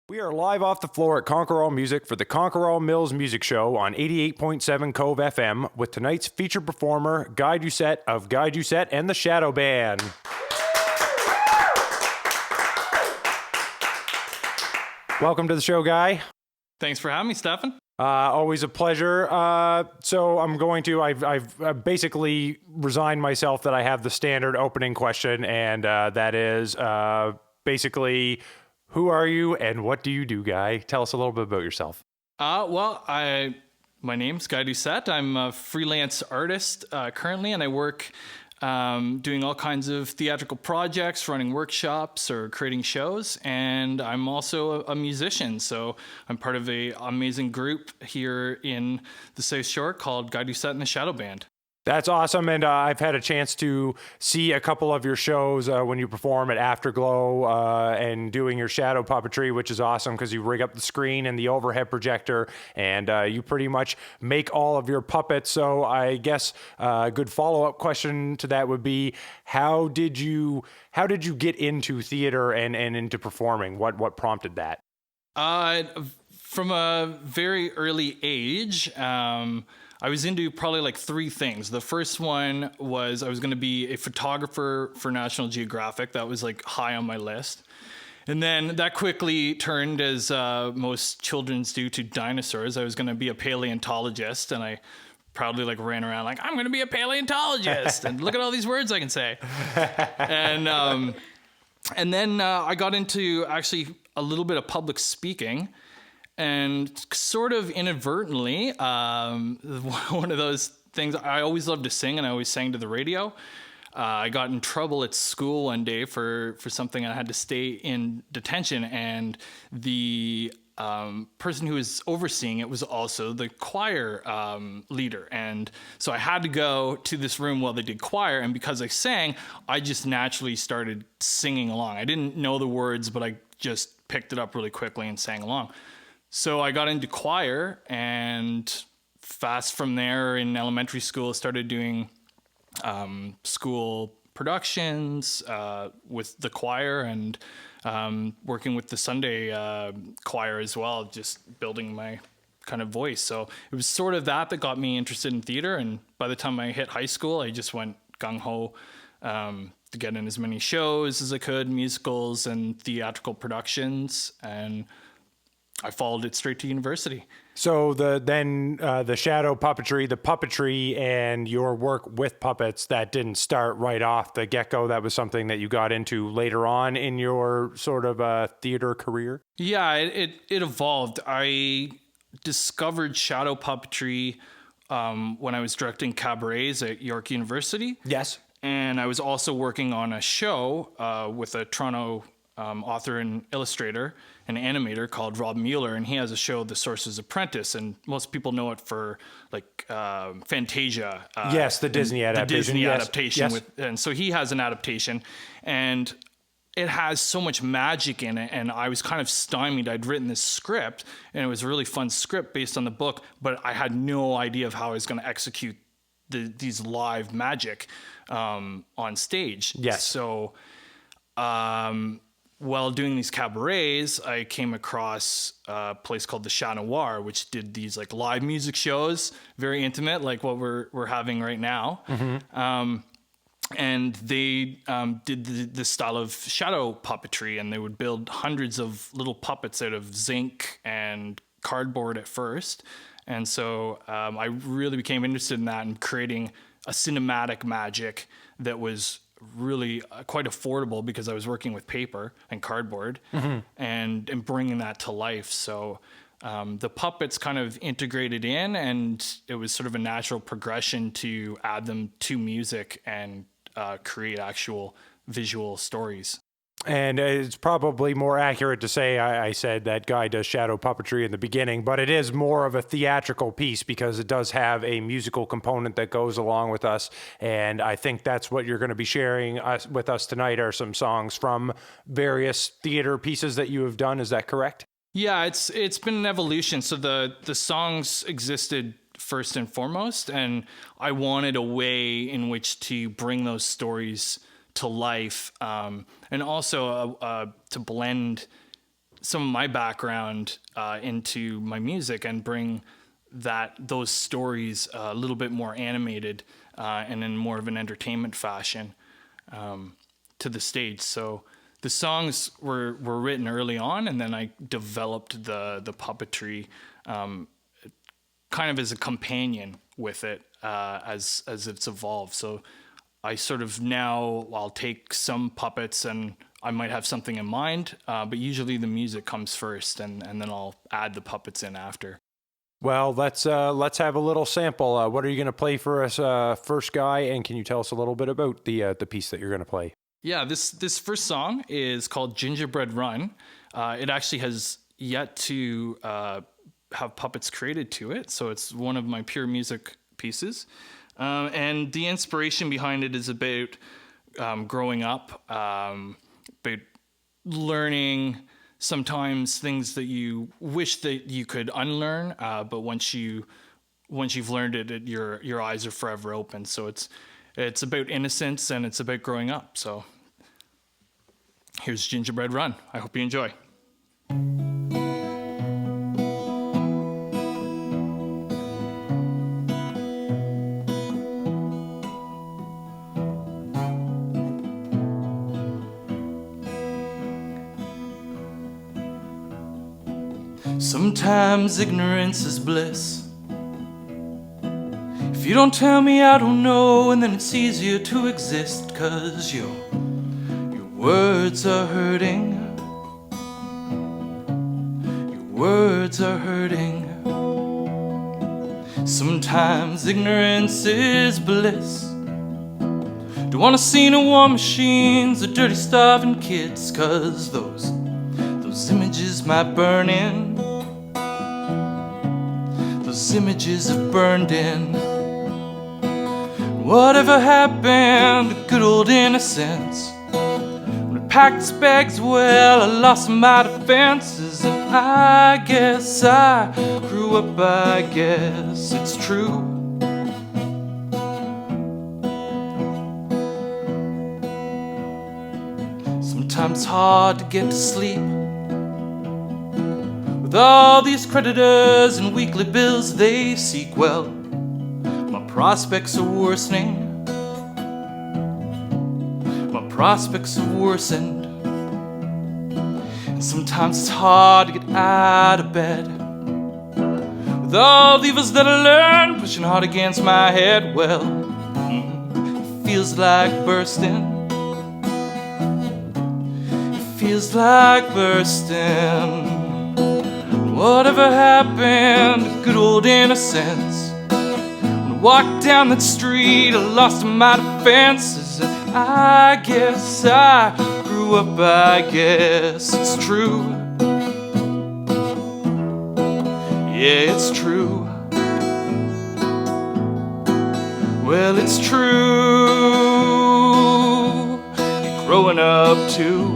We are live off the floor at Conquerall Music for the Conquerall Mills Music Show on 88.7 Cove FM with tonight's featured performer, Guy Doucette of Guy Doucette and the Shadow Band. Welcome to the show, Guy. Thanks for having me, Stefan. Always a pleasure. So I'm going to, I've basically resigned myself that I have the standard opening question, and that is basically, who are you and what do you do, Guy? Tell us a little bit about yourself. My name's Guy Doucette. I'm a freelance artist currently, and I work doing all kinds of theatrical projects, running workshops or creating shows. And I'm also a musician. So I'm part of an amazing group here in the South Shore called Guy Doucette and the Shadow Band. That's awesome, and I've had a chance to see a couple of your shows when you perform at Afterglow and doing your shadow puppetry, which is awesome because you rig up the screen and the overhead projector, and you pretty much make all of your puppets. So I guess a good follow-up question to that would be, how did you get into theater and into performing? What prompted that? From a very early age, I was into probably like three things. The first one was I was going to be a photographer for National Geographic. That was like high on my list. And then that quickly turned, as most children's do, to dinosaurs. I was going to be a paleontologist, and I proudly like ran around like, I'm going to be a paleontologist, and look at all these words I can say. And then I got into actually a little bit of public speaking. And sort of inadvertently, one of those things, I always loved to sing, and I always sang to the radio. I got in trouble at school one day for something, and I had to stay in detention, and the person who was overseeing it was also the choir leader. And so I had to go to this room while they did choir, and because I sang, I just naturally started singing along. I didn't know the words, but I just picked it up really quickly and sang along. So I got into choir, and fast from there in elementary school, started doing school productions with the choir, and working with the Sunday choir as well, just building my kind of voice. So it was sort of that got me interested in theater. And by the time I hit high school, I just went gung-ho to get in as many shows as I could, musicals and theatrical productions, and I followed it straight to university. So the shadow puppetry, the puppetry, and your work with puppets, that didn't start right off the get-go. That was something that you got into later on in your sort of theater career? Yeah, it evolved. I discovered shadow puppetry when I was directing cabarets at York University. Yes. And I was also working on a show with a Toronto author and illustrator, an animator called Rob Mueller, and he has a show, The Sorcerer's Apprentice, and most people know it for like Fantasia. Yes, the Disney adaptation. The Disney adaptation. Yes. And so he has an adaptation, and it has so much magic in it, and I was kind of stymied. I'd written this script, and it was a really fun script based on the book, but I had no idea of how I was going to execute these live magic on stage. Yes. So while doing these cabarets, I came across a place called the Chat Noir, which did these like live music shows, very intimate, like what we're having right now. Mm-hmm. And they did this style of shadow puppetry, and they would build hundreds of little puppets out of zinc and cardboard at first. And so I really became interested in that and creating a cinematic magic that was really quite affordable because I was working with paper and cardboard, mm-hmm. and bringing that to life. So the puppets kind of integrated in, and it was sort of a natural progression to add them to music and create actual visual stories. And it's probably more accurate to say I said that Guy does shadow puppetry in the beginning, but it is more of a theatrical piece because it does have a musical component that goes along with us. And I think that's what you're going to be sharing with us tonight are some songs from various theater pieces that you have done. Is that correct? Yeah, it's been an evolution. So the songs existed first and foremost, and I wanted a way in which to bring those stories to life, and also to blend some of my background into my music and bring those stories a little bit more animated and in more of an entertainment fashion to the stage. So the songs were written early on, and then I developed the puppetry kind of as a companion with it as it's evolved. So I sort of now I'll take some puppets and I might have something in mind, but usually the music comes first, and then I'll add the puppets in after. Well, let's have a little sample. What are you going to play for us, first guy? And can you tell us a little bit about the piece that you're going to play? Yeah, this first song is called Gingerbread Run. It actually has yet to have puppets created to it, so it's one of my pure music pieces. And the inspiration behind it is about growing up, about learning sometimes things that you wish that you could unlearn, but once you've learned it, your eyes are forever open. So it's about innocence and it's about growing up. So here's Gingerbread Run. I hope you enjoy. Sometimes ignorance is bliss. If you don't tell me, I don't know, and then it's easier to exist, 'cause your words are hurting. Your words are hurting. Sometimes ignorance is bliss. Don't wanna see no war machines or dirty starving kids, 'cause those images might burn in. Those images have burned in. Whatever happened to good old innocence? When I packed its bags, well, I lost my defenses. And I guess I grew up, I guess it's true. Sometimes it's hard to get to sleep with all these creditors and weekly bills they seek. Well, my prospects are worsening. My prospects have worsened. And sometimes it's hard to get out of bed with all the evils that I learned pushing hard against my head. Well, it feels like bursting. It feels like bursting. Whatever happened to good old innocence? When I walked down that street, I lost my defenses. And I guess I grew up, I guess it's true. Yeah, it's true. Well, it's true. You're growing up too.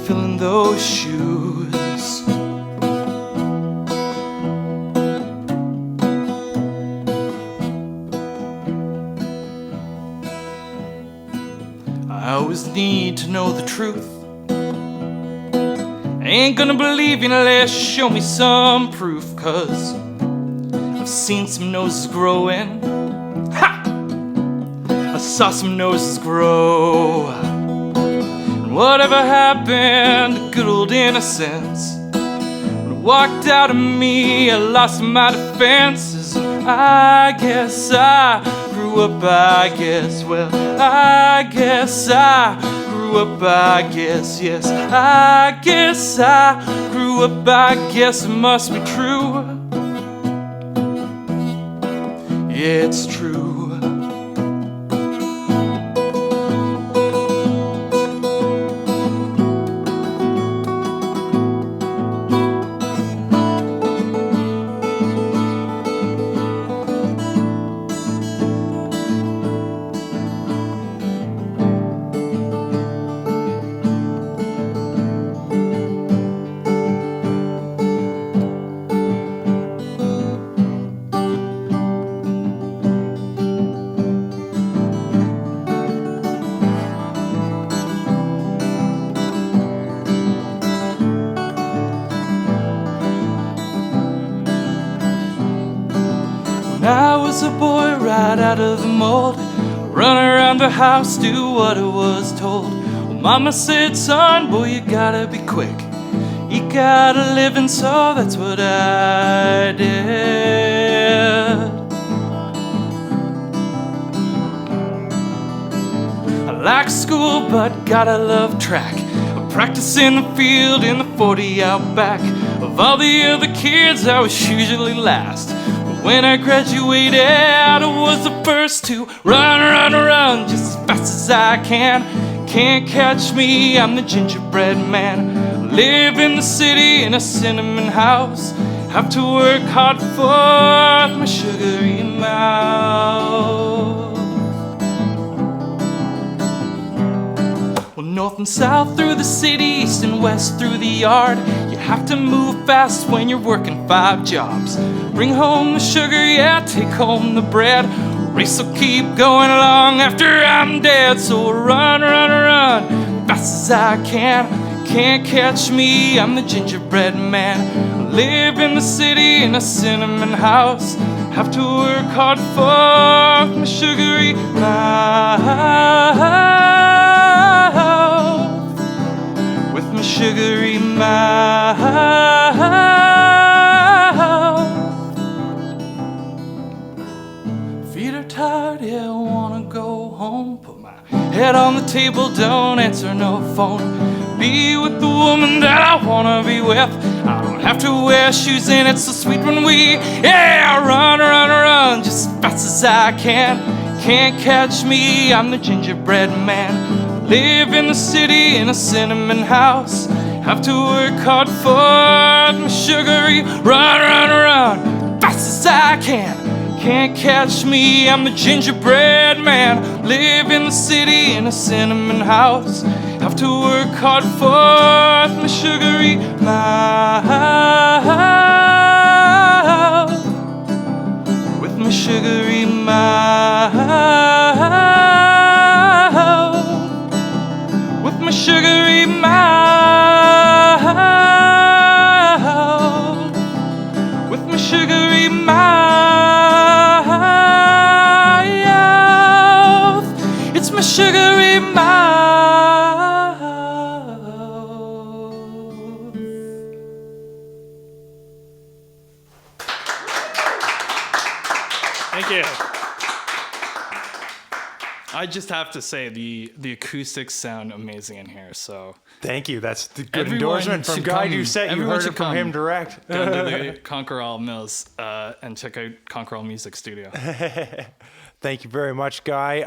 Filling those shoes. I always need to know the truth. I ain't gonna believe you unless you show me some proof, 'cause I've seen some noses growing. Ha! I saw some noses grow. Whatever happened to good old innocence? When it walked out of me, I lost my defenses. I guess I grew up, I guess. Well, I guess I grew up, I guess. Yes, I guess I grew up, I guess it must be true. Yeah, it's true. right out of the mold. Run around the house, do what I was told. Well, Mama said, son, boy, you gotta be quick. You gotta live, and so that's what I did. I like school, but gotta love track. I practice in the field, in the 40 out back. Of all the other kids, I was usually last. But when I graduated, I was the first to run, just as fast as I can. Can't catch me, I'm the gingerbread man. Live in the city in a cinnamon house. Have to work hard for my sugary mouth. Well, north and south through the city, east and west through the yard. You have to move fast when you're working 5 jobs. Bring home the sugar, yeah, take home the bread. Race will keep going along after I'm dead. So run, fast as I can. Can't catch me, I'm the gingerbread man. Live in the city in a cinnamon house. Have to work hard for my sugary mouth. With my sugary mouth. Feet are tired, yeah, I wanna go home. Put my head on the table, don't answer no phone. Be with the woman that I wanna be with. I don't have to wear shoes and it's so sweet when we, yeah, run, just as fast as I can. Can't catch me, I'm the gingerbread man. Live in the city in a cinnamon house. Have to work hard for my sugary. Run, fast as I can. Can't catch me, I'm the gingerbread man. Live in the city in a cinnamon house. Have to work hard for my sugary mouth. With my sugary mouth. With my sugary mouth. With my sugary mouth. It's my sugary mouth. Thank you. I just have to say the acoustics sound amazing in here. So Thank you. That's the good Everyone endorsement from should Guy come. Doucette. You Everyone heard should it from him come. direct. Go to the Conquerall Mills and check out Conquerall Music Studio. Thank you very much, Guy.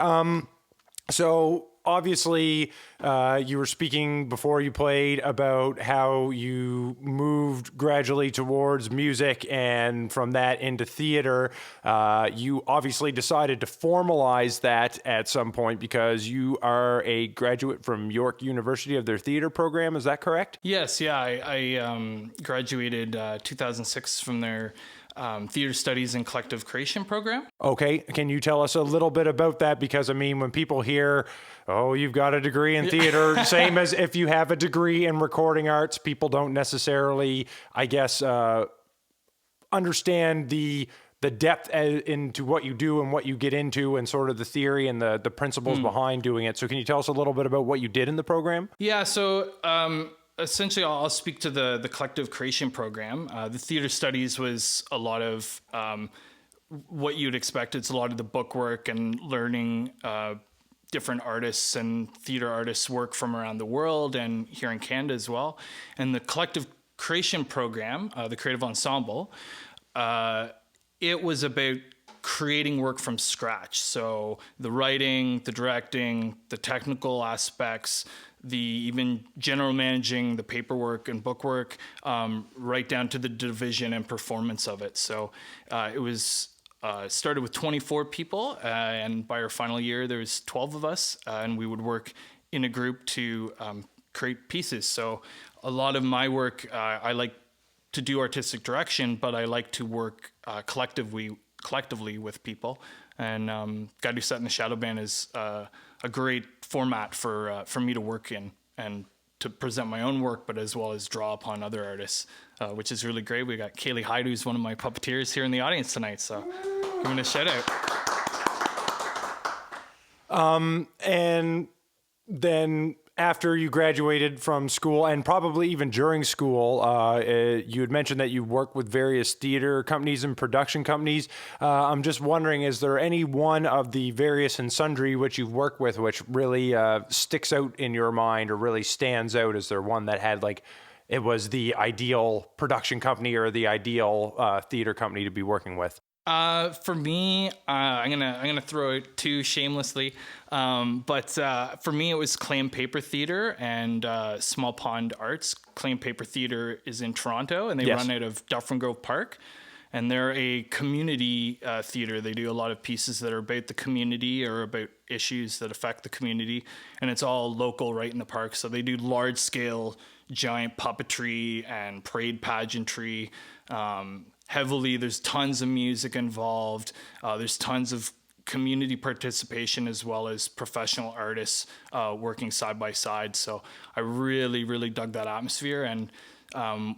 So obviously, you were speaking before you played about how you moved gradually towards music and from that into theater. You obviously decided to formalize that at some point because you are a graduate from York University of their theater program. Is that correct? Yes, yeah. I graduated 2006 from their Theater Studies and Collective Creation program. Okay. Can you tell us a little bit about that? Because, I mean, when people hear, oh, you've got a degree in theater, same as if you have a degree in recording arts, people don't necessarily, I guess, understand the depth into what you do and what you get into and sort of the theory and the principles behind doing it. So can you tell us a little bit about what you did in the program? Yeah, so essentially I'll speak to the Collective Creation program. The Theater Studies was a lot of what you'd expect. It's a lot of the book work and learning different artists and theater artists' work from around the world and here in Canada as well. And the Collective Creation program, the Creative Ensemble, it was about creating work from scratch. So the writing, the directing, the technical aspects, the even general managing, the paperwork and bookwork, right down to the division and performance of it. So it was started with 24 people, and by our final year, there was 12 of us, and we would work in a group to create pieces. So a lot of my work, I like to do artistic direction, but I like to work collectively with people. And Guy Doucette and the Shadow Band is a great format for me to work in and to present my own work, but as well as draw upon other artists, which is really great. We got Kaylee Hyde, who's one of my puppeteers here in the audience tonight, so give me a shout out. And then after you graduated from school, and probably even during school, you had mentioned that you work with various theater companies and production companies. I'm just wondering, is there any one of the various and sundry which you've worked with which really sticks out in your mind or really stands out? Is there one that had like, it was the ideal production company or the ideal theater company to be working with? For me, I'm gonna throw it too shamelessly, but for me it was Clay and Paper Theater and Small Pond Arts. Clay and Paper Theater is in Toronto, and they run out of Dufferin Grove Park, and they're a community theater. They do a lot of pieces that are about the community or about issues that affect the community, and it's all local, right in the park. So they do large scale, giant puppetry and parade pageantry. Heavily, there's tons of music involved. There's tons of community participation as well as professional artists working side by side. So I really, really dug that atmosphere. And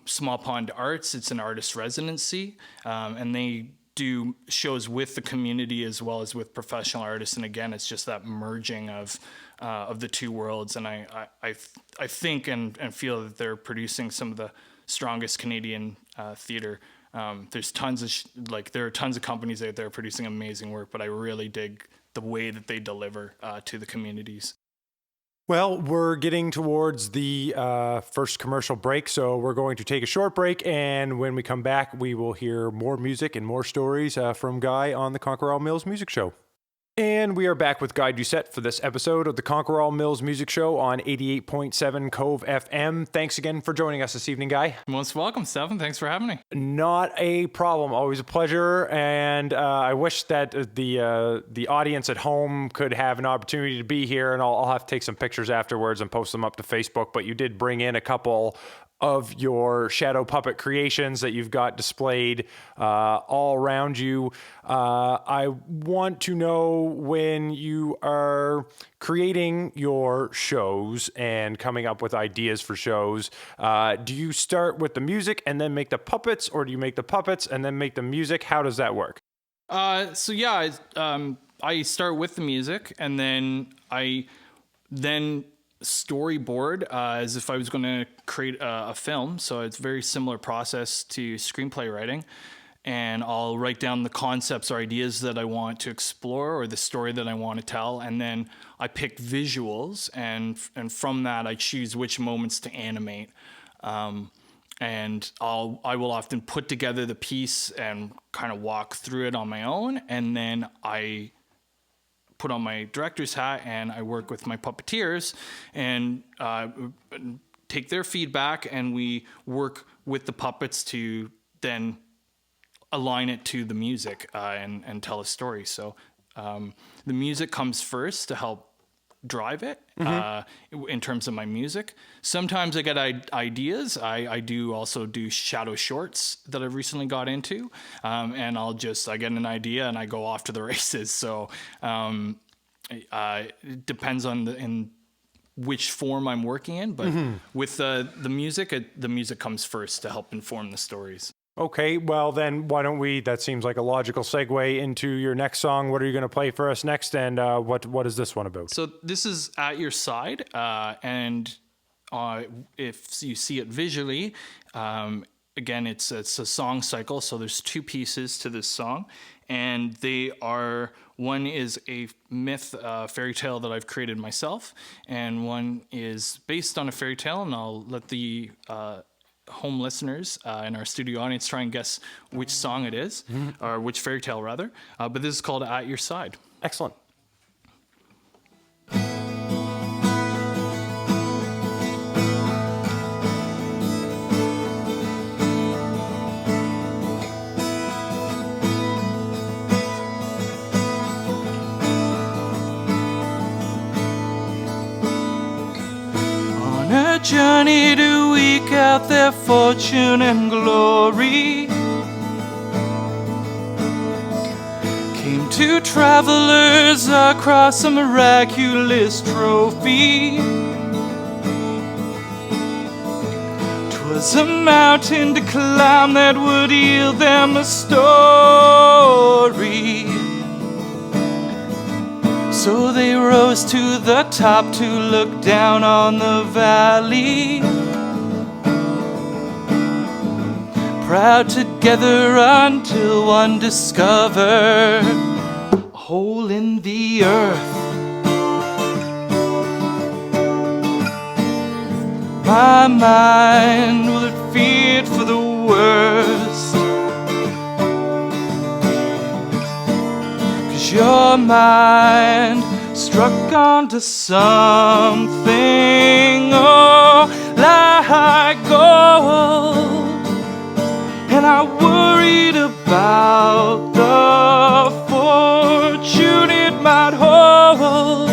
Small Pond Arts, it's an artist residency, and they do shows with the community as well as with professional artists. And again, it's just that merging of the two worlds. And I think and feel that they're producing some of the strongest Canadian theater. There's tons of there are tons of companies out there producing amazing work, but I really dig the way that they deliver to the communities. Well, we're getting towards the first commercial break, so we're going to take a short break, and when we come back, we will hear more music and more stories from Guy on the Conquerall Mills Music Show. And we are back with Guy Doucette for this episode of the Conquerall Mills Music Show on 88.7 Cove FM. Thanks again for joining us this evening, Guy. Most welcome, Stefan. Thanks for having me. Not a problem. Always a pleasure. And I wish that the audience at home could have an opportunity to be here, and I'll have to take some pictures afterwards and post them up to Facebook. But you did bring in a couple of your shadow puppet creations that you've got displayed all around you. I want to know, when you are creating your shows and coming up with ideas for shows, do you start with the music and then make the puppets, or do you make the puppets and then make the music? How does that work? I start with the music, and then I storyboard as if I was going to create a film. So it's a very similar process to screenplay writing. And I'll write down the concepts or ideas that I want to explore or the story that I want to tell. And then I pick visuals, and from that I choose which moments to animate. And I will often put together the piece and kind of walk through it on my own. And then I put on my director's hat and I work with my puppeteers and take their feedback, and we work with the puppets to then align it to the music and tell a story. So the music comes first to help drive it in terms of my music. Sometimes I get ideas. I do also do shadow shorts that I've recently got into, and I get an idea and I go off to the races. So it depends on in which form I'm working in, but with the music, the music comes first to help inform the stories. Okay, well then why don't that seems like a logical segue into your next song. What are you going to play for us next, and what is this one about? So this is At Your Side, and if you see it visually, again, it's a song cycle, so there's two pieces to this song, and they are, one is a myth, fairy tale that I've created myself, and one is based on a fairy tale, and I'll let the home listeners and our studio audience try and guess which song it is, or which fairy tale rather, but this is called At Your Side. Excellent. Journey to eke out their fortune and glory, came two travelers across a miraculous trophy. 'Twas a mountain to climb that would yield So they rose to the top to look down on the valley. Proud together until one discovered a hole in the earth. My mind, will it feared for the worst? 'Cause your mind struck onto something, oh, like gold. And I worried about the fortune it might hold.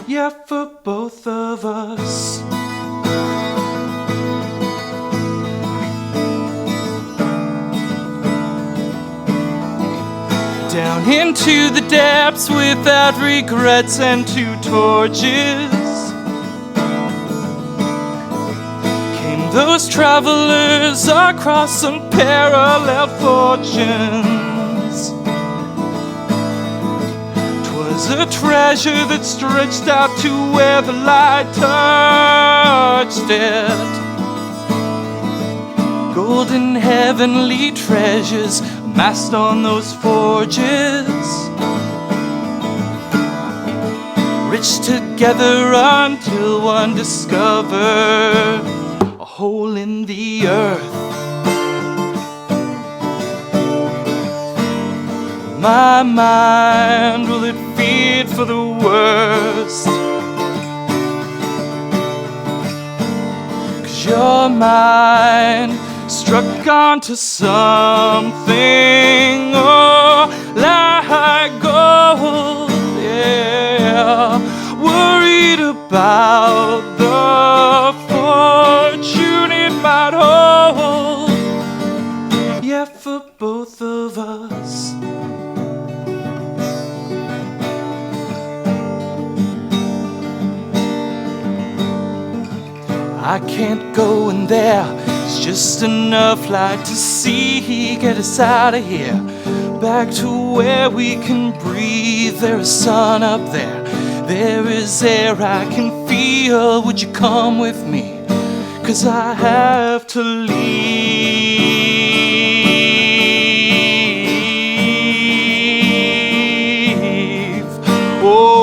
Yeah, for both of us. Down into the depths without regrets and two torches came those travelers across unparalleled fortunes. 'Twas a treasure that stretched out to where the light touched it. Golden heavenly treasures amassed on those forges, rich together until one discovered a hole in the earth. My mind, will it feared for the worst? 'Cause your mind struck onto something, oh, like gold, yeah. Worried about the fortune it might hold, yeah, for both of us. I can't go in there, it's just enough light to see. Get us out of here, back to where we can breathe. There is sun up there, there is air I can feel. Would you come with me? 'Cause I have to leave. Oh,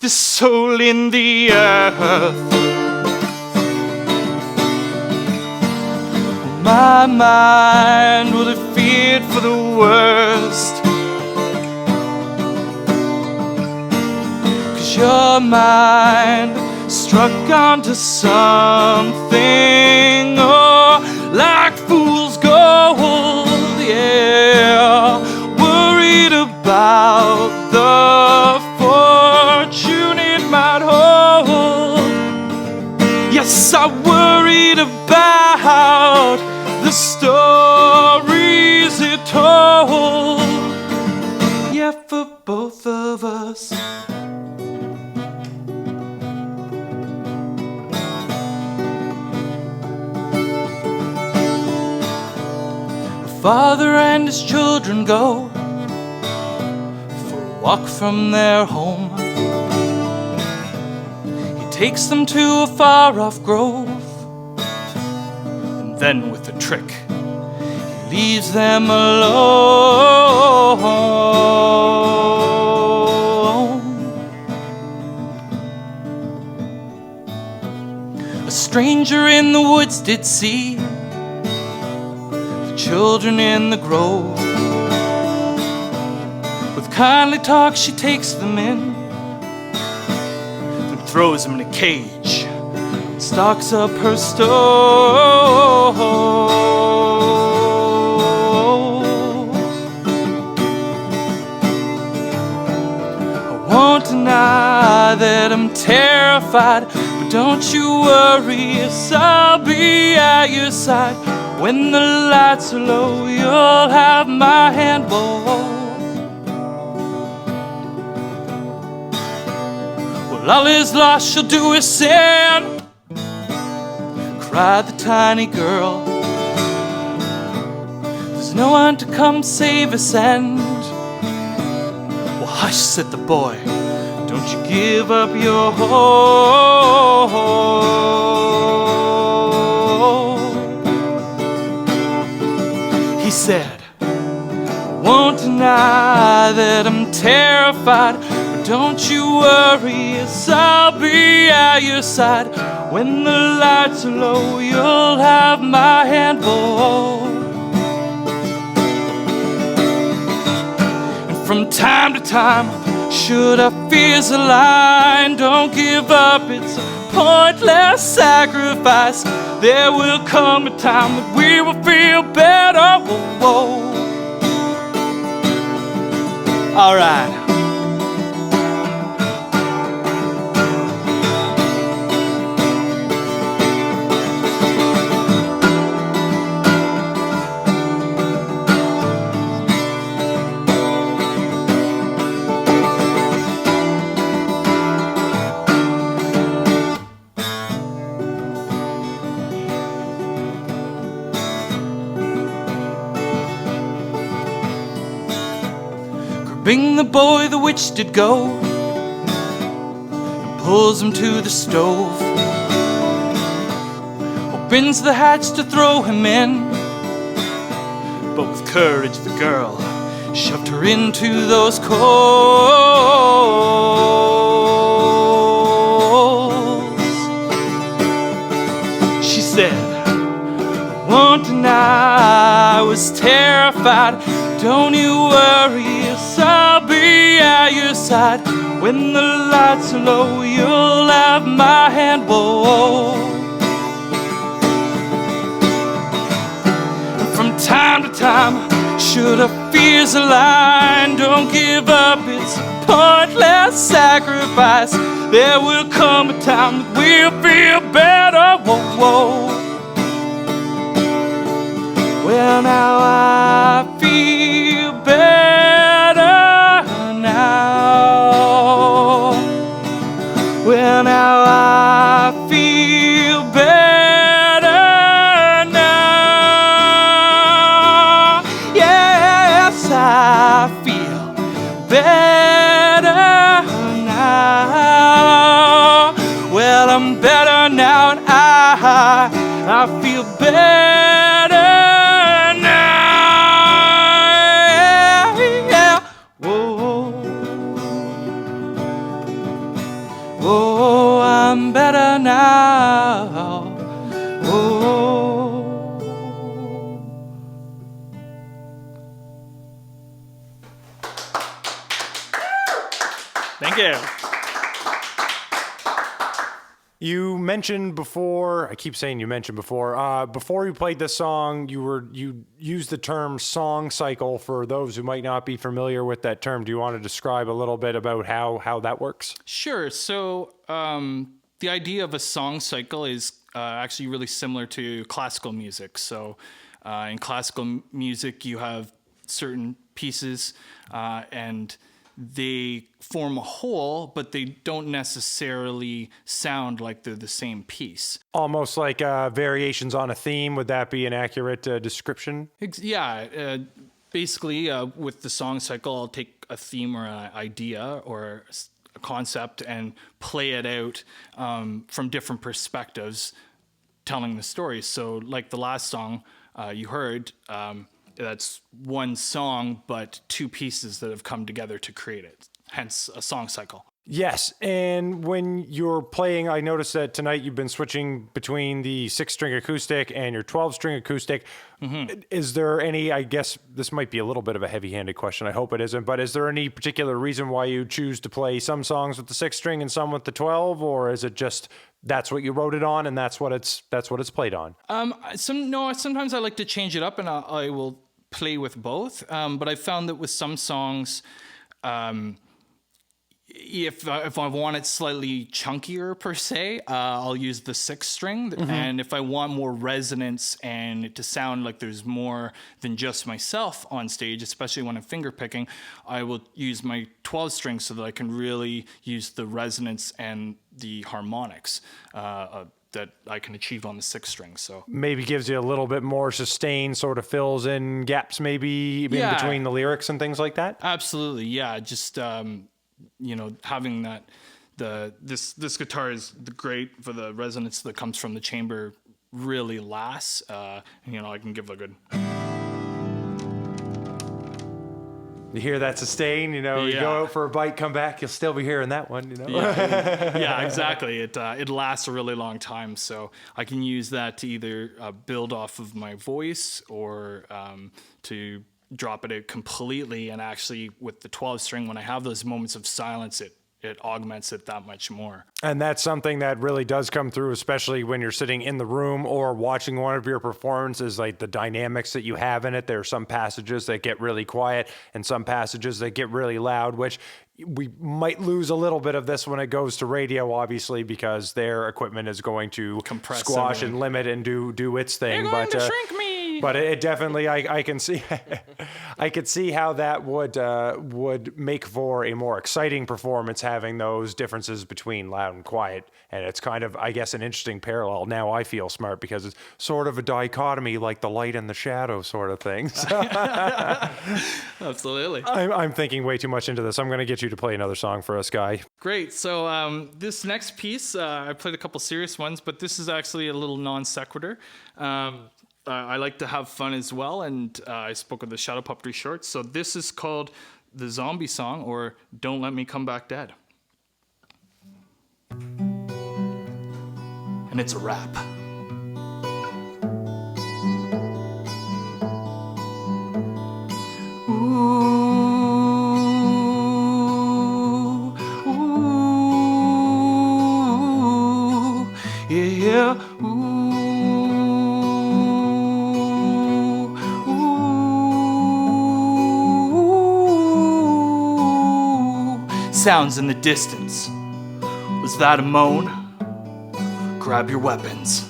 soul in the earth. My mind, will it feared for the worst? 'Cause your mind struck onto something, oh, like fool's gold, yeah. Worried about the fortune it might hold. Yes, I worried about the stories it told, yeah, for both of us. A father and his children go for a walk from their home. Takes them to a far-off grove, and then with a trick, he leaves them alone. A stranger in the woods did see the children in the grove. With kindly talk she takes them in, throws him in a cage, stocks up her stove. I won't deny that I'm terrified, but don't you worry, yes, I'll be at your side. When the lights are low, you'll have my hand, boy. All is lost, she'll do is sin, cried the tiny girl. no one to come save us, and well, hush, said the boy, don't you give up your hope. He said, I won't deny that I'm terrified, but don't you worry, yes, I'll be at your side. When the lights are low, you'll have my hand, boy. And from time to time, should our fears align, don't give up, it's a pointless sacrifice. There will come a time that we will feel better. Whoa, whoa. All right. Bring the boy, the witch did go, and pulls him to the stove, opens the hatch to throw him in, but with courage the girl shoved her into those coals. She said, I won't deny I was terrified, don't you worry, yes, I'll be at your side. When the lights are low, you'll have my hand, whoa. And from time to time, should our fears align, don't give up, it's a pointless sacrifice. There will come a time that we'll feel better, whoa, whoa. Well, now I feel better now. Well, now I feel better now. Yes, I feel better now. Well, I'm better now, and I feel better now. Yeah. Whoa, whoa, I'm better now. Whoa. Thank you. You mentioned before, I keep saying you mentioned before you played this song, you used the term song cycle. For those who might not be familiar with that term, do you want to describe a little bit about how that works? Sure. So the idea of a song cycle is actually really similar to classical music. So in classical music, you have certain pieces and they form a whole, but they don't necessarily sound like they're the same piece. Almost like variations on a theme. Would that be an accurate description? Yeah. Basically, with the song cycle, I'll take a theme or an idea or a concept and play it out from different perspectives, telling the story. So like the last song you heard, that's one song, but two pieces that have come together to create it, hence a song cycle. Yes, and when you're playing, I noticed that tonight you've been switching between the 6-string acoustic and your 12-string acoustic. Mm-hmm. Is there any, I guess this might be a little bit of a heavy-handed question, I hope it isn't, but is there any particular reason why you choose to play some songs with the 6-string and some with the 12, or is it just that's what you wrote it on and that's what it's played on? Sometimes I like to change it up and I will play with both, but I found that with some songs, if I want it slightly chunkier per se, I'll use the 6-string. Mm-hmm. And if I want more resonance and it to sound like there's more than just myself on stage, especially when I'm finger picking, I will use my 12-string so that I can really use the resonance and the harmonics that I can achieve on the 6th string. So maybe gives you a little bit more sustain, sort of fills in gaps maybe in Yeah. between the lyrics and things like that. absolutely, yeah. Just having that this guitar is great for the resonance that comes from the chamber. Really lasts. I can give a good. You hear that sustain, you go Yeah. out for a bite, come back, you'll still be hearing that one, Yeah, exactly. It lasts a really long time, so I can use that to either build off of my voice or to drop it out completely. And actually, with the 12 string, when I have those moments of silence, it augments it that much more. And that's something that really does come through, especially when you're sitting in the room or watching one of your performances, like the dynamics that you have in it. There are some passages that get really quiet and some passages that get really loud, which we might lose a little bit of this when it goes to radio, obviously, because their equipment is going to Compress squash everything. and limit and do its thing. You're going to shrink me. But it definitely, I can see, I could see how that would make for a more exciting performance, having those differences between loud and quiet. And it's kind of, I guess, an interesting parallel. Now I feel smart because it's sort of a dichotomy, like the light and the shadow sort of thing. So Absolutely. I'm thinking way too much into this. I'm going to get you to play another song for us, Guy. Great. So this next piece, I played a couple serious ones, but this is actually a little non sequitur. I like to have fun as well, and I spoke of the Shadow Puppetry shorts. So this is called the Zombie Song, or Don't Let Me Come Back Dead. And it's a rap. Ooh, ooh, yeah, ooh, ooh. Sounds in the distance. Was that a moan? Grab your weapons.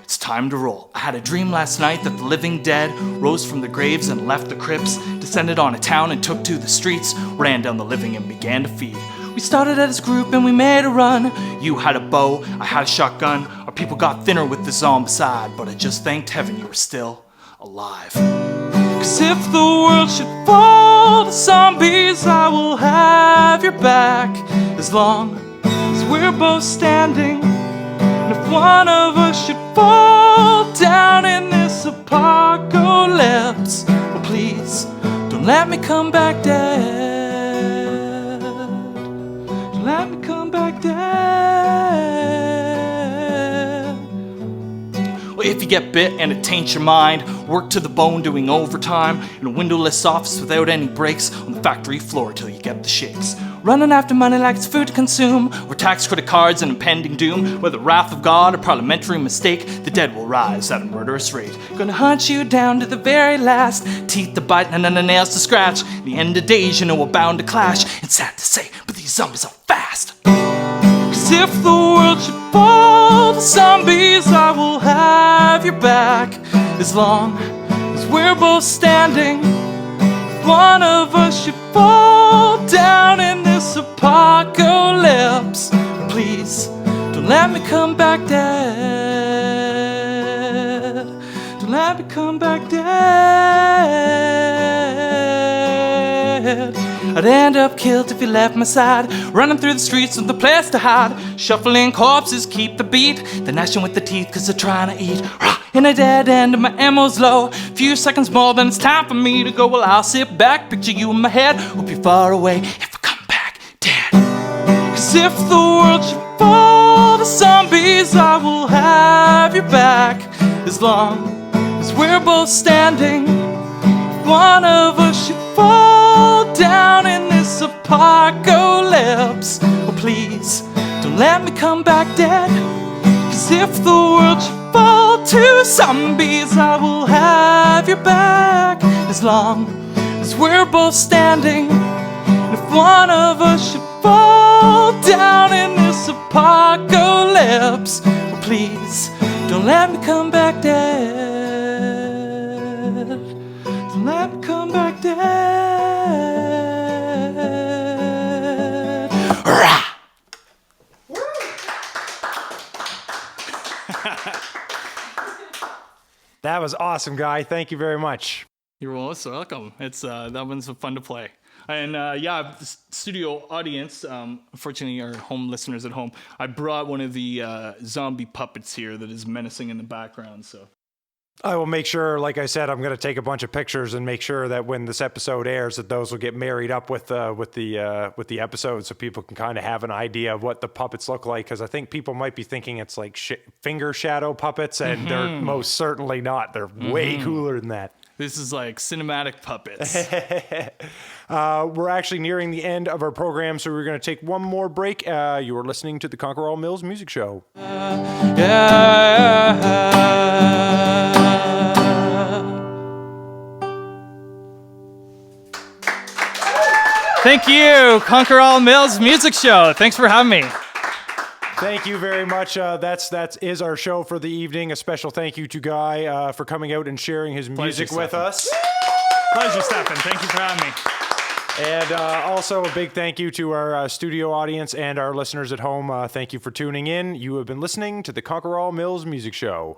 It's time to roll. I had a dream last night that the living dead rose from the graves and left the crypts, descended on a town and took to the streets, ran down the living and began to feed. We started as a group and we made a run. You had a bow, I had a shotgun. Our people got thinner with the zombicide, but I just thanked heaven you were still alive. Cause if the world should fall to zombies, I will have your back as long as we're both standing. And if one of us should fall down in this apocalypse, well, please don't let me come back dead. Don't let me come back dead. Well, if you get bit and it taints your mind, work to the bone doing overtime in a windowless office without any breaks on the factory floor till you get the shakes. Running after money like it's food to consume, or tax credit cards and impending doom. Whether wrath of God or parliamentary mistake, the dead will rise at a murderous rate. Gonna hunt you down to the very last, teeth to bite and the nails to scratch. In the end of days, you know we're bound to clash. It's sad to say, but these zombies are fast. Cause if the world should fall to zombies, I will have your back as long as we're both standing. If one of us should fall down in this apocalypse, please don't let me come back dead. Don't let me come back dead. I'd end up killed if you left my side, running through the streets with no place to hide. Shuffling corpses, keep the beat. They're gnashing with the teeth cause they're trying to eat. In a dead end and my ammo's low. Few seconds more then it's time for me to go. Well, I'll sit back, picture you in my head. Hope you're far away if I come back dead. Cause if the world should fall to zombies, I will have your back as long as we're both standing. If one of us should fall down in this apocalypse, well, please don't let me come back dead. Cause if the world should fall to zombies, I will have your back as long as we're both standing. And if one of us should fall down in this apocalypse, well, please don't let me come back dead. Don't let me come back dead. Rah! was awesome, Guy. Thank you very much. You're most welcome. It's that one's fun to play. And yeah, the studio audience, unfortunately our home listeners at home, I brought one of the zombie puppets here that is menacing in the background. So I will make sure, like I said, I'm going to take a bunch of pictures and make sure that when this episode airs, that those will get married up with the episode, so people can kind of have an idea of what the puppets look like. Because I think people might be thinking it's like finger shadow puppets, and they're most certainly not. They're way cooler than that. this is like cinematic puppets. We're actually nearing the end of our program, so we're going to take one more break. You are listening to the Conquerall Mills Music Show. Thank you, Conquerall Mills Music Show. Thanks for having me. Thank you very much. That is our show for the evening. A special thank you to Guy for coming out and sharing his music with us. Pleasure, Stefan. Thank you for having me. And also a big thank you to our studio audience and our listeners at home. Thank you for tuning in. You have been listening to the Conquerall Mills Music Show.